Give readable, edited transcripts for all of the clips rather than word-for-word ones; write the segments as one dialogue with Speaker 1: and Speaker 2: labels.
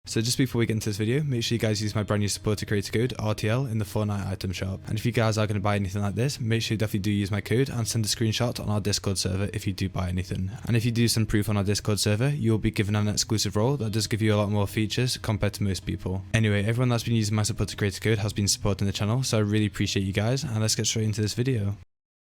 Speaker 1: So just before we get into this video, make sure you guys use my brand new supporter creator code RTL in the Fortnite item shop. And if you guys are going to buy anything like this, make sure you definitely do use my code and send a screenshot on our Discord server if you do buy anything. And if you do send proof on our Discord server, you will be given an exclusive role that does give you a lot more features compared to most people. Anyway, everyone that's been using my supporter creator code has been supporting the channel, so I really appreciate you guys, and let's get straight into this video.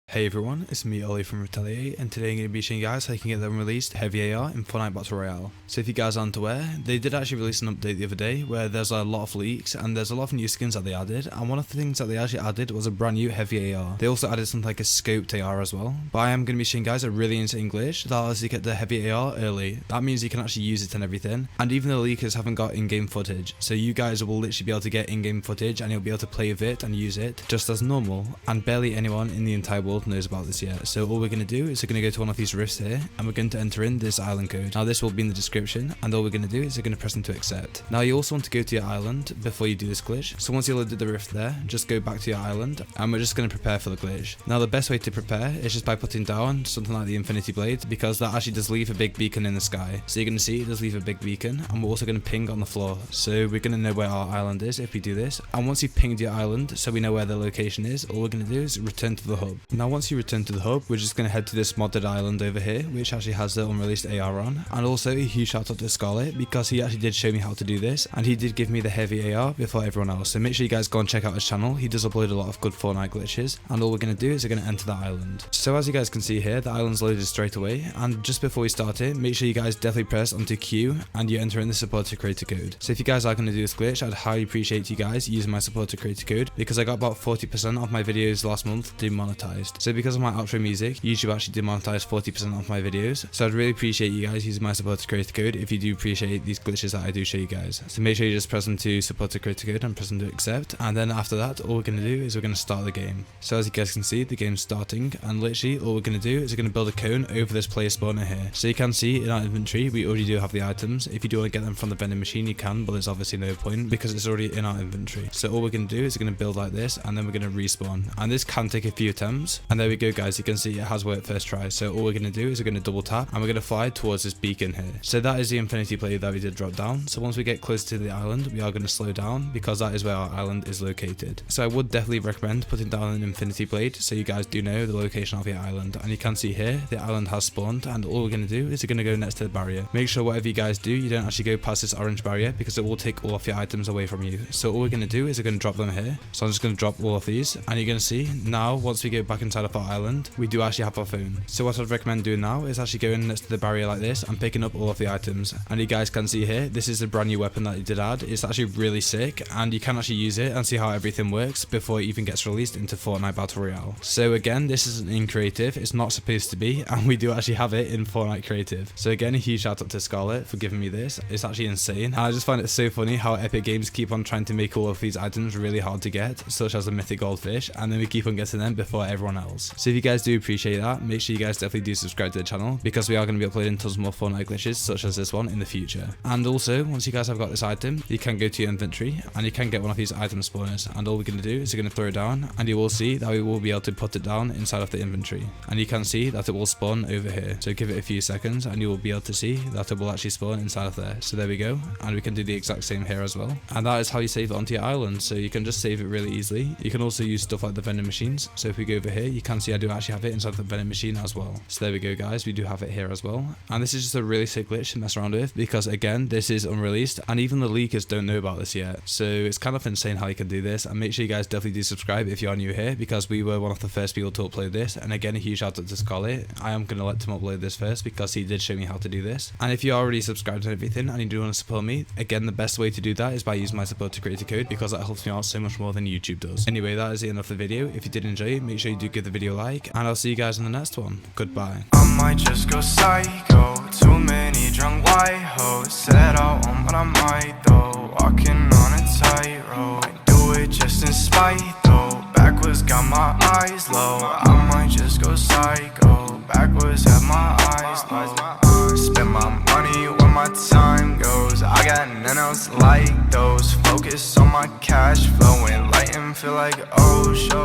Speaker 1: Hey everyone, it's me Ollie from Retaliate, and today I'm going to be showing you guys how you can get the unreleased heavy AR in Fortnite Battle Royale. So if you guys aren't aware, they did actually release an update the other day where there's a lot of leaks and there's a lot of new skins that they added, and one of the things that they actually added was a brand new heavy AR. They also added something like a scoped AR as well, but I am going to be showing you guys a really insane glitch that allows you to get the heavy AR early. That means you can actually use it and everything, and even the leakers haven't got in-game footage, so you guys will literally be able to get in-game footage and you'll be able to play with it and use it just as normal, and barely anyone in the entire world knows about this yet. So all we're going to do is we're going to go to one of these rifts here and we're going to enter in this island code. Now this will be in the description, and all we're going to do is we're going to press into accept. Now you also want to go to your island before you do this glitch. So once you loaded the rift there, just go back to your island and we're just going to prepare for the glitch. Now the best way to prepare is just by putting down something like the infinity blade, because that actually does leave a big beacon in the sky. So you're going to see it does leave a big beacon, and we're also going to ping on the floor. So we're going to know where our island is if we do this. And once you've pinged your island so we know where the location is, all we're going to do is return to the hub. Now once you return to the hub, we're just going to head to this modded island over here, which actually has the unreleased AR on. And also a huge shout out to Scarlet, because he actually did show me how to do this, and he did give me the heavy AR before everyone else. So make sure you guys go and check out his channel. He does upload a lot of good Fortnite glitches, and all we're going to do is we're going to enter the island. So as you guys can see here, the island's loaded straight away, and just before we start it, make sure you guys definitely press onto Q and you enter in the supporter creator code. So if you guys are going to do this glitch, I'd highly appreciate you guys using my supporter creator code, because I got about 40% of my videos last month demonetized. So because of my outro music, YouTube actually demonetized 40% of my videos, so I'd really appreciate you guys using my supporter creator code if you do appreciate these glitches that I do show you guys. So make sure you just press into supporter creator code and press into accept, and then after that all we're going to do is we're going to start the game. So as you guys can see, the game's starting, and literally all we're going to do is we're going to build a cone over this player spawner here. So you can see in our inventory we already do have the items. If you do want to get them from the vending machine you can, but there's obviously no point because it's already in our inventory. So all we're going to do is we're going to build like this, and then we're going to respawn, and this can take a few attempts. And there we go guys, you can see it has worked first try. So all we're going to do is we're going to double tap and we're going to fly towards this beacon here. So that is the infinity blade that we did drop down. So once we get close to the island, we are going to slow down, because that is where our island is located. So I would definitely recommend putting down an infinity blade so you guys do know the location of your island. And you can see here the island has spawned, and all we're going to do is we're going to go next to the barrier. Make sure whatever you guys do, you don't actually go past this orange barrier, because it will take all of your items away from you. So all we're going to do is we're going to drop them here. So I'm just going to drop all of these, and you're going to see now once we go back inside of our island, we do actually have our phone. So what I'd recommend doing now is actually going next to the barrier like this and picking up all of the items. And you guys can see here, this is a brand new weapon that they did add. It's actually really sick, and you can actually use it and see how everything works before it even gets released into Fortnite Battle Royale. So again, this isn't in creative, it's not supposed to be, and we do actually have it in Fortnite creative. So again, a huge shout out to Scarlet for giving me this. It's actually insane, and I just find it so funny how Epic Games keep on trying to make all of these items really hard to get, such as the mythic goldfish, and then we keep on getting them before everyone else. So if you guys do appreciate that, make sure you guys definitely do subscribe to the channel, because we are going to be uploading tons more Fortnite glitches such as this one in the future. And also, once you guys have got this item, you can go to your inventory and you can get one of these item spawners, and all we're going to do is we're going to throw it down, and you will see that we will be able to put it down inside of the inventory, and you can see that it will spawn over here. So give it a few seconds and you will be able to see that it will actually spawn inside of there. So there we go, and we can do the exact same here as well, and that is how you save it onto your island. So you can just save it really easily. You can also use stuff like the vending machines. So if we go over here, you can see I do actually have it inside the vending machine as well. So there we go guys, we do have it here as well, and this is just a really sick glitch to mess around with, because again, this is unreleased and even the leakers don't know about this yet. So it's kind of insane how you can do this, and make sure you guys definitely do subscribe if you are new here, because we were one of the first people to upload this. And again, a huge shout out to Scarlet. I am going to let him upload this first because he did show me how to do this. And if you are already subscribed and everything and you do want to support me, again, the best way to do that is by using my supporter creator code, because that helps me out so much more than YouTube does. Anyway, that is the end of the video. If you did enjoy it, make sure you do give the video a like, and I'll see you guys in the next one. Goodbye.
Speaker 2: I might just go psycho. Too many drunk white hoes. Said I won't, but I might though. Walking on a tightrope. I do it just in spite though. Backwards got my eyes low. I might just go psycho. Backwards have my eyes low. Spend my money when my time goes. I got none else like those. Focus on my cash flow and light and feel like oh show.